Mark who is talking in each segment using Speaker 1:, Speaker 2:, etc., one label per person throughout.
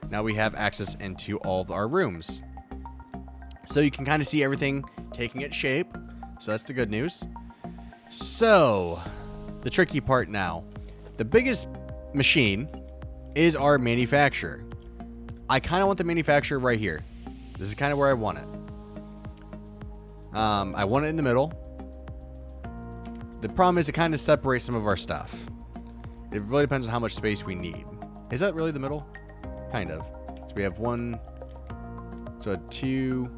Speaker 1: now we have access into all of our rooms. So you can kind of see everything taking its shape. So that's the good news. So the tricky part now. The biggest machine is our manufacturer. I kind of want the manufacturer right here. This is kind of where I want it. I want it in the middle. The problem is it kind of separates some of our stuff. It really depends on how much space we need. Is that really the middle? Kind of. So we have 1, so 2,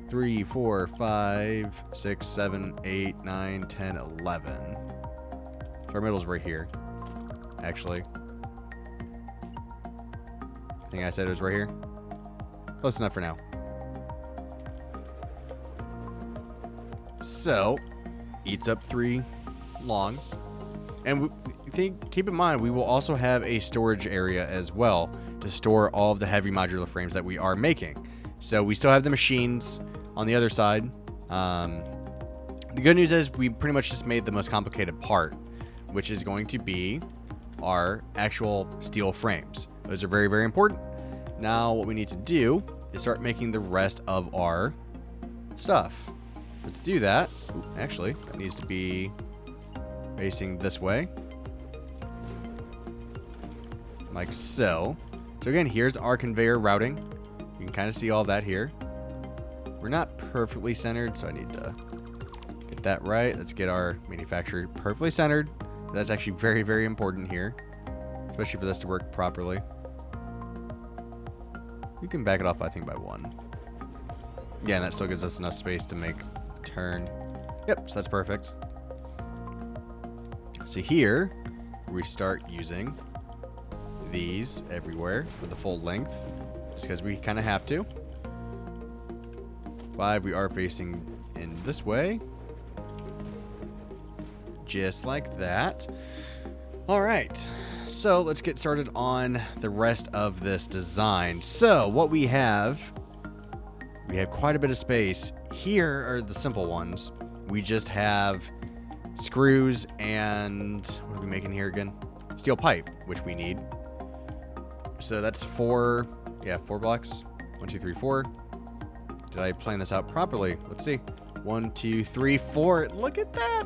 Speaker 1: 3, 4, 5, 6, 7, 8, 9, 10, 11. So our middle's right here, actually. I think I said it was right here. Close enough for now. So, eats up 3 long. And keep in mind, we will also have a storage area as well to store all of the heavy modular frames that we are making. So we still have the machines on the other side. The good news is we pretty much just made the most complicated part, which is going to be our actual steel frames. Those are very, very important. Now what we need to do is start making the rest of our stuff. So to do that, actually, it needs to be facing this way. Like so. So again, here's our conveyor routing. You can kind of see all that here. We're not perfectly centered, so I need to get that right. Let's get our manufacturer perfectly centered. That's actually very, very important here, especially for this to work properly. You can back it off, I think, by 1. Yeah, and that still gives us enough space to make a turn. Yep, so that's perfect. So here, we start using these everywhere for the full length, just because we kind of have to. 5, we are facing in this way. Just like that. All right, so let's get started on the rest of this design. So what we have quite a bit of space. Here are the simple ones. We just have screws and what are we making here again? Steel pipe, which we need. So that's 4 blocks. 1, 2, 3, 4. Did I plan this out properly? Let's see. 1, 2, 3, 4. Look at that.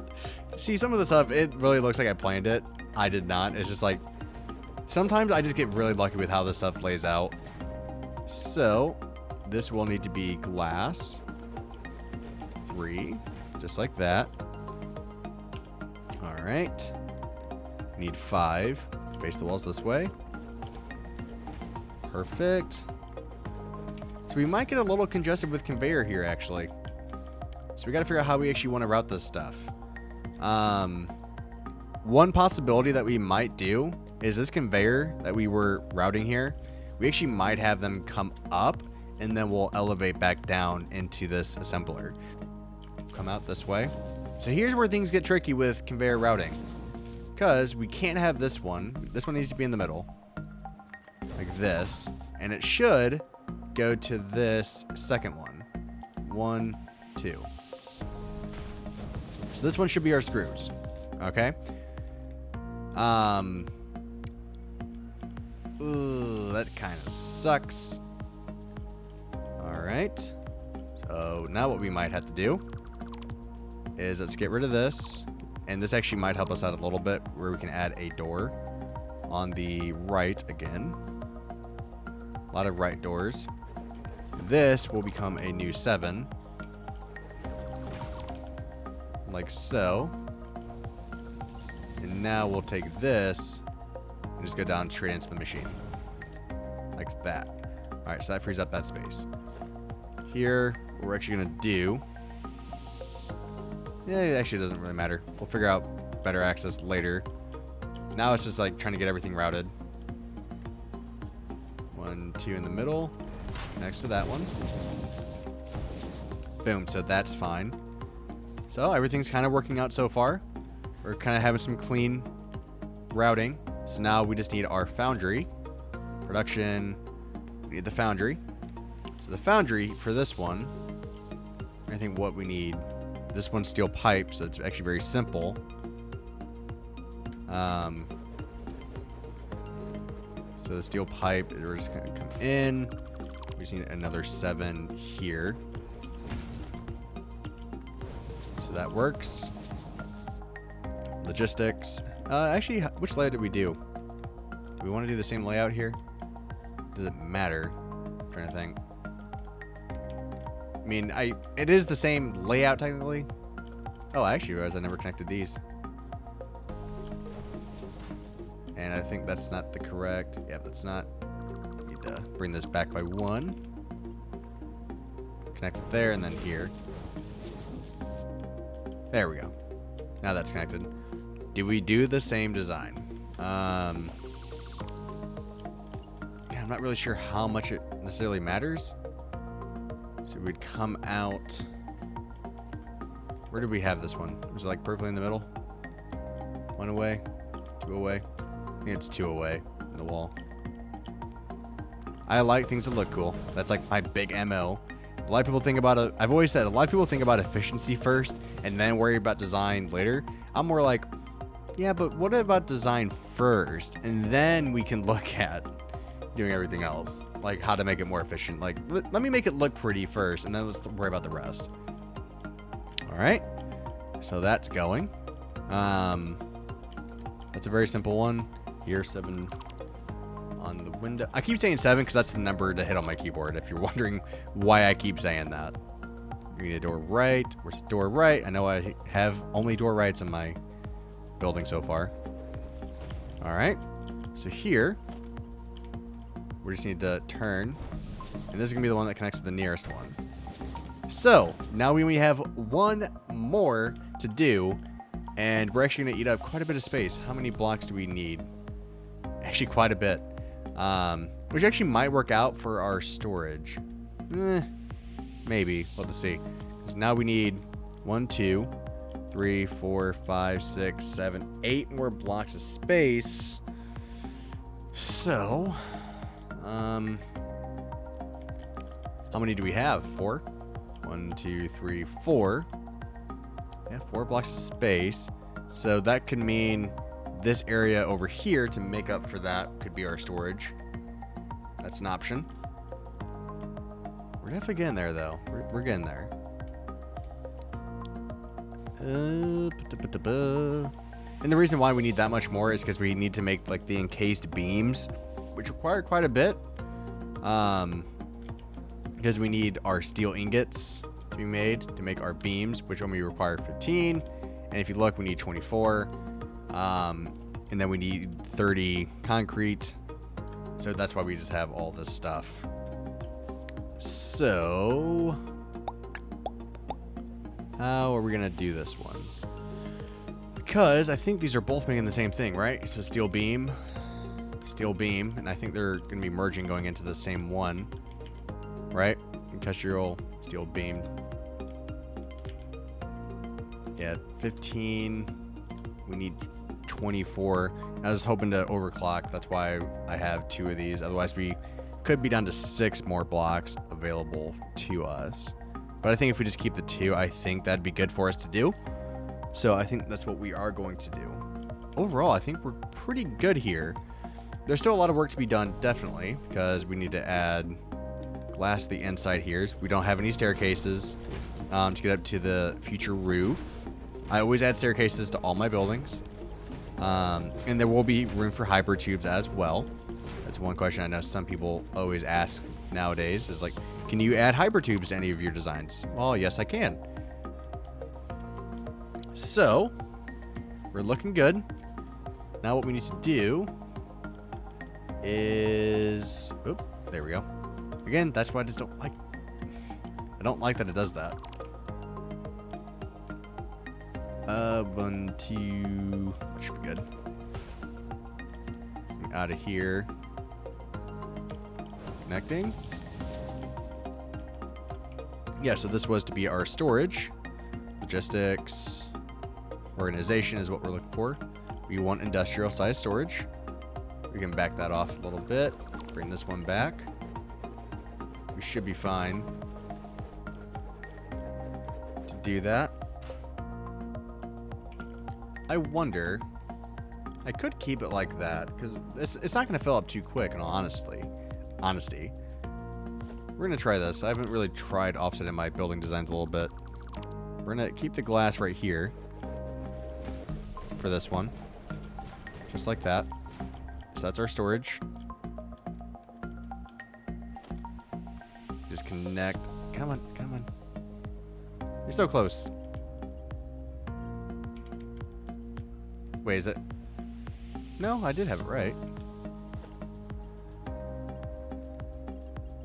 Speaker 1: See, some of the stuff, it really looks like I planned it. I did not. It's just like, sometimes I just get really lucky with how this stuff lays out. So, this will need to be glass. 3. Just like that. Alright. Need 5. Face the walls this way. Perfect. So we might get a little congested with conveyor here, actually. So we got to figure out how we actually want to route this stuff. One possibility that we might do is this conveyor that we were routing here, we actually might have them come up and then we'll elevate back down into this assembler. Come out this way. So here's where things get tricky with conveyor routing, because we can't have this one. This one needs to be in the middle, like this, and it should go to this second one. 1, 2. So this one should be our screws. Okay. Ooh, that kind of sucks. All right. So now what we might have to do is let's get rid of this. And this actually might help us out a little bit, where we can add a door on the right again. A lot of right doors. This will become a new 7. Like so. And now we'll take this and just go down straight into the machine. Like that. Alright, so that frees up that space. Here, what we're actually going to do... Yeah, it actually doesn't really matter. We'll figure out better access later. Now it's just like trying to get everything routed. 1, 2 in the middle. Next to that one. Boom, so that's fine. So everything's kind of working out so far. We're kind of having some clean routing. So now we just need our foundry. Production. We need the foundry. So the foundry for this one, I think what we need, this one's steel pipe, so it's actually very simple. So the steel pipe, we're just gonna come in. We just need another 7 here. So that works. Logistics. Actually, which layout did we do? Do we want to do the same layout here? Does it matter? I'm trying to think. I mean, it is the same layout technically. Oh, I actually realized I never connected these. And I think that's not the correct. Yeah, that's not. Need to bring this back by 1. Connect it there and then here. There we go. Now that's connected. Do we do the same design? Yeah, I'm not really sure how much it necessarily matters. So we'd come out. Where did we have this one? Was it like perfectly in the middle? 1 away, 2 away. I think it's 2 away from the wall. I like things that look cool. That's like my big MO. A lot of people think about it. I've always said a lot of people think about efficiency first and then worry about design later. I'm more like, yeah, but what about design first? And then we can look at doing everything else. Like how to make it more efficient. Like, let me make it look pretty first and then let's worry about the rest. All right. So that's going. That's a very simple one. Here, 7 on the window. I keep saying 7 because that's the number to hit on my keyboard. If you're wondering why I keep saying that. We need a door right. Where's the door right? I know I have only door rights in my building so far. All right. So here, we just need to turn. And this is going to be the one that connects to the nearest one. So now we only have 1 more to do. And we're actually going to eat up quite a bit of space. How many blocks do we need? Actually, quite a bit. Which actually might work out for our storage. Maybe. We'll have to see. Because now we need 1, 2, 3, 4, 5, 6, 7, 8 more blocks of space. So, how many do we have? 4? 1, 2, 3, 4. Yeah, 4 blocks of space. So that could mean this area over here to make up for that could be our storage. That's an option. We're definitely getting there, though. We're getting there. And the reason why we need that much more is because we need to make like the encased beams, which require quite a bit. Because we need our steel ingots to be made to make our beams, which only require 15. And if you look, we need 24. And then we need 30 concrete. So that's why we just have all this stuff. So how are we gonna do this one? Because I think these are both making the same thing, right? It's a steel beam, and I think they're gonna be merging going into the same one, right? Industrial steel beam. Yeah, 15. We need 24. I was hoping to overclock. That's why I have 2 of these. Otherwise, we could be down to 6 more blocks available to us. But I think if we just keep the 2, I think that'd be good for us to do. So I think that's what we are going to do. Overall, I think we're pretty good here. There's still a lot of work to be done, definitely, because we need to add glass to the inside here. We don't have any staircases to get up to the future roof. I always add staircases to all my buildings. And there will be room for hyper tubes as well. That's one question I know some people always ask nowadays is like, can you add hyper tubes to any of your designs? Well, yes, I can. So we're looking good. Now what we need to do is, oop, there we go. Again, that's why I just don't like, I don't like that it does that. 1, 2, that should be good. Out of here. Connecting. Yeah, so this was to be our storage. Logistics. Organization is what we're looking for. We want industrial size storage. We can back that off a little bit. Bring this one back. We should be fine to do that. I wonder, I could keep it like that, because it's not going to fill up too quick, in all honesty. We're going to try this. I haven't really tried offsetting my building designs a little bit. We're going to keep the glass right here for this one. Just like that. So that's our storage. Just connect. Come on, come on. You're so close. Wait, is it? No, I did have it right.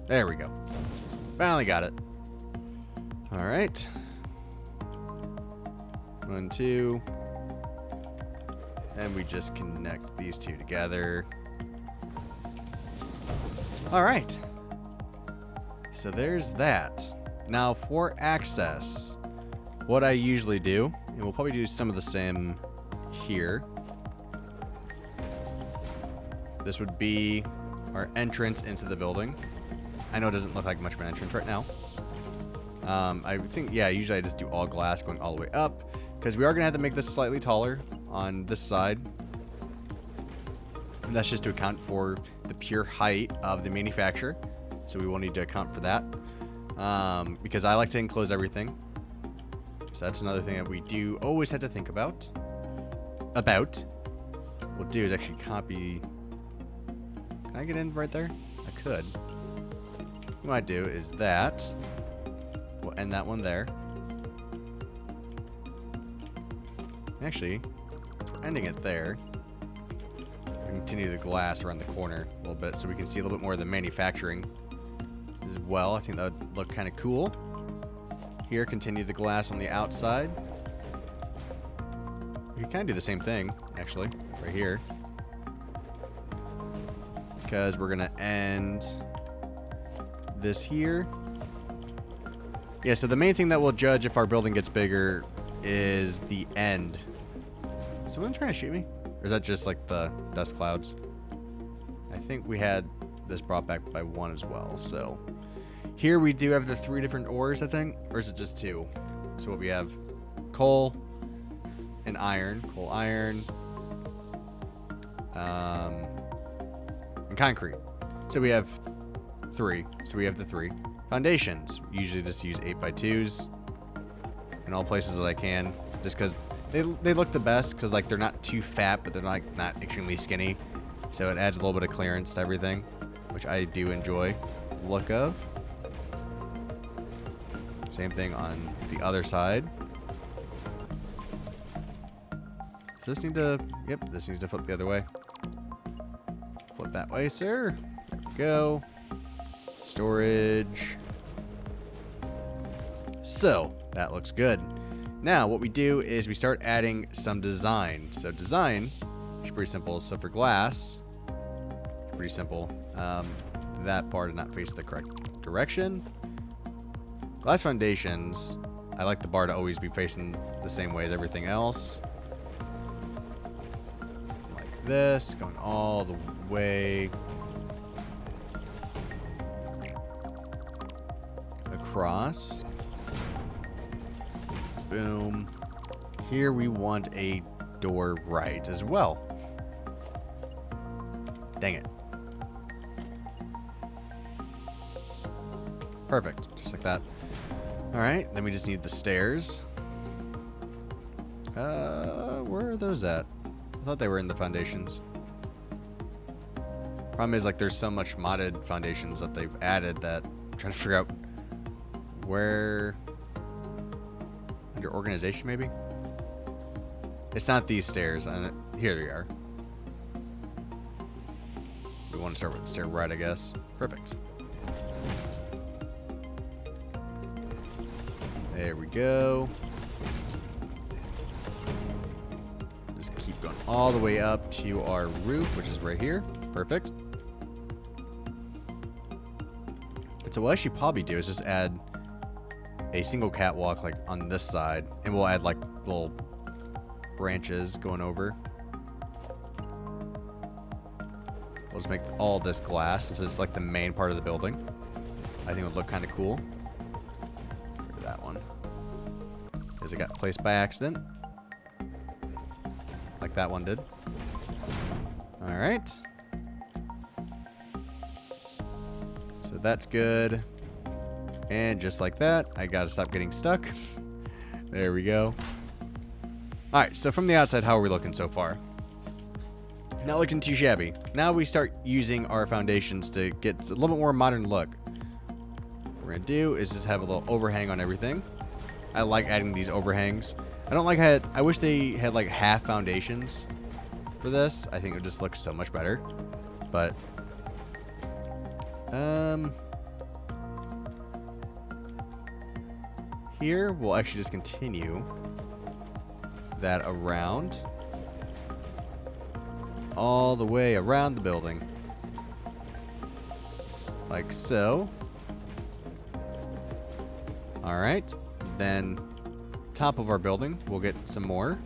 Speaker 1: There we go. Finally got it. All right. 1, 2. And we just connect these two together. All right. So there's that. Now for access, what I usually do, and we'll probably do some of the same here. This would be our entrance into the building. I know it doesn't look like much of an entrance right now. I think, yeah, usually I just do all glass going all the way up, because we are going to have to make this slightly taller on this side. And that's just to account for the pure height of the manufacturer. So we will need to account for that. Because I like to enclose everything. So that's another thing that we do always have to think about. What we'll do is actually copy. Can I get in right there? I could. What I do is that. We'll end that one there. Actually, we're ending it there. Continue the glass around the corner a little bit so we can see a little bit more of the manufacturing as well. I think that would look kind of cool. Here, continue the glass on the outside. We can kind of do the same thing, actually, right here. Because we're going to end this here. Yeah, so the main thing that will judge if our building gets bigger is the end. Is someone trying to shoot me? Or is that just like the dust clouds? I think we had this brought back by 1 as well. So here we do have the 3 different ores, I think. Or is it just 2? So what we have, coal and iron. Coal, iron. And concrete. So we have 3. So we have the 3. Foundations. Usually just use 8x2s in all places that I can. Just because they look the best, because like they're not too fat, but they're not extremely skinny. So it adds a little bit of clearance to everything, which I do enjoy the look of. Same thing on the other side. Does this need to... Yep, this needs to flip the other way. Flip that way, sir. There we go. Storage. So, that looks good. Now, what we do is we start adding some design. So, design is pretty simple. So, for glass, pretty simple. That bar did not face the correct direction. Glass foundations, I like the bar to always be facing the same way as everything else. Like this, going all the way across. Boom. Here we want a door right as well. Dang it. Perfect. Just like that. Alright, then we just need the stairs. Where are those at? I thought they were in the foundations. Problem is, like, there's so much modded foundations that they've added that I'm trying to figure out where... Under organization, maybe? It's not these stairs. Here they are. We want to start with the stair right, I guess. Perfect. There we go. Just keep going all the way up to our roof, which is right here. Perfect. And so what I should probably do is just add a single catwalk like on this side, and we'll add like little branches going over. We'll just make all this glass since it's like the main part of the building. I think it would look kind of cool. Get rid of that one, because it got placed by accident, like that one did. All right. So that's good. And just like that, I gotta stop getting stuck. There we go. All right, so from the outside, how are we looking so far? Not looking too shabby. Now we start using our foundations to get a little bit more modern look. What we're gonna do is just have a little overhang on everything. I like adding these overhangs. I don't like how I wish they had like half foundations for this. I think it would just look so much better. But here we'll actually just continue that around all the way around the building, like so. All right, then top of our building we'll get some more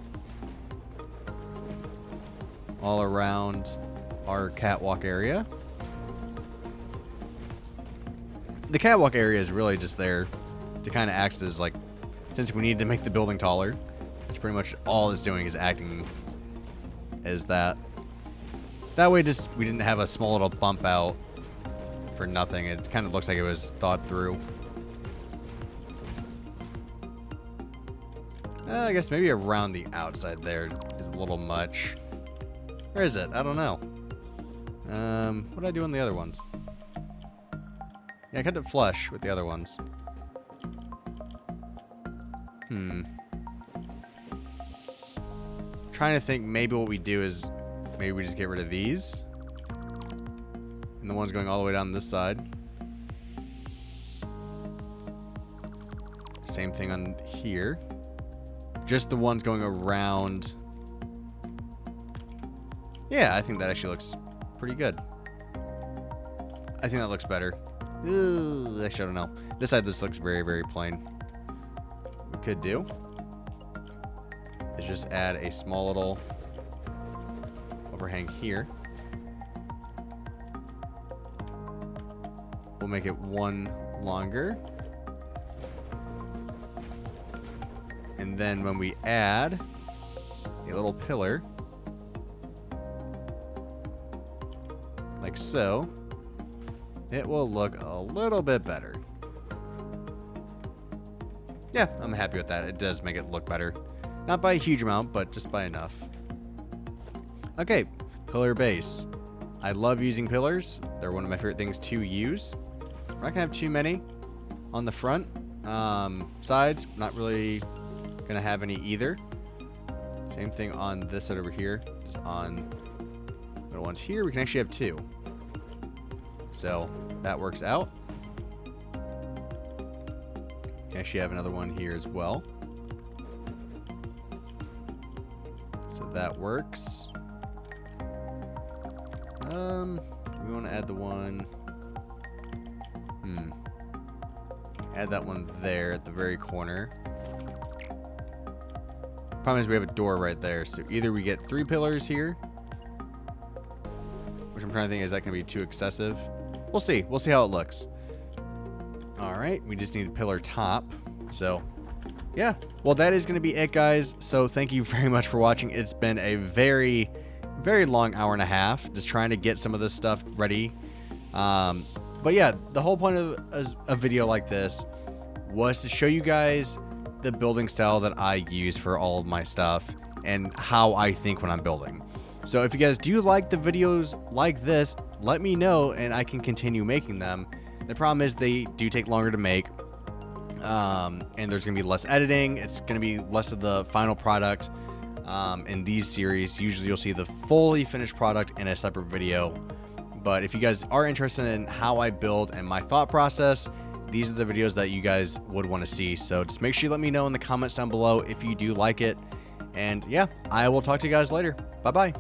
Speaker 1: all around our catwalk area. The catwalk area is really just there to kind of act as like, since we need to make the building taller, it's pretty much all it's doing is acting as that. That way just we didn't have a small little bump out for nothing. It kind of looks like it was thought through. I guess maybe around the outside there is a little much. Where is it? I don't know. What did I do on the other ones? Yeah, I kept it flush with the other ones. Trying to think, maybe what we do is maybe we just get rid of these. And the ones going all the way down this side. Same thing on here. Just the ones going around. Yeah, I think that actually looks pretty good. I think that looks better. Ooh, actually, I don't know. This side, this looks very, very plain. What we could do is just add a small little overhang here. We'll make it one longer. And then when we add a little pillar, like so, it will look a little bit better. Yeah, I'm happy with that. It does make it look better. Not by a huge amount, but just by enough. Okay, pillar base. I love using pillars. They're one of my favorite things to use. We're not gonna have too many on the front. Sides, not really gonna have any either. Same thing on this side over here. Just on the ones here, we can actually have two. So that works out. We can actually have another one here as well. So that works. We want to add the one. Add that one there at the very corner. Problem is we have a door right there, so either we get 3 pillars here, which I'm trying to think, is that going to be too excessive? We'll see. We'll see how it looks. All right, we just need a pillar top. So, yeah. Well, that is going to be it, guys. So, thank you very much for watching. It's been a very, very long hour and a half just trying to get some of this stuff ready. But yeah, the whole point of a video like this was to show you guys the building style that I use for all of my stuff and how I think when I'm building. So if you guys do like the videos like this, let me know and I can continue making them. The problem is they do take longer to make, and there's gonna be less editing. It's gonna be less of the final product. In these series, usually you'll see the fully finished product in a separate video. But if you guys are interested in how I build and my thought process, these are the videos that you guys would want to see. So just make sure you let me know in the comments down below if you do like it. And yeah, I will talk to you guys later. Bye-bye.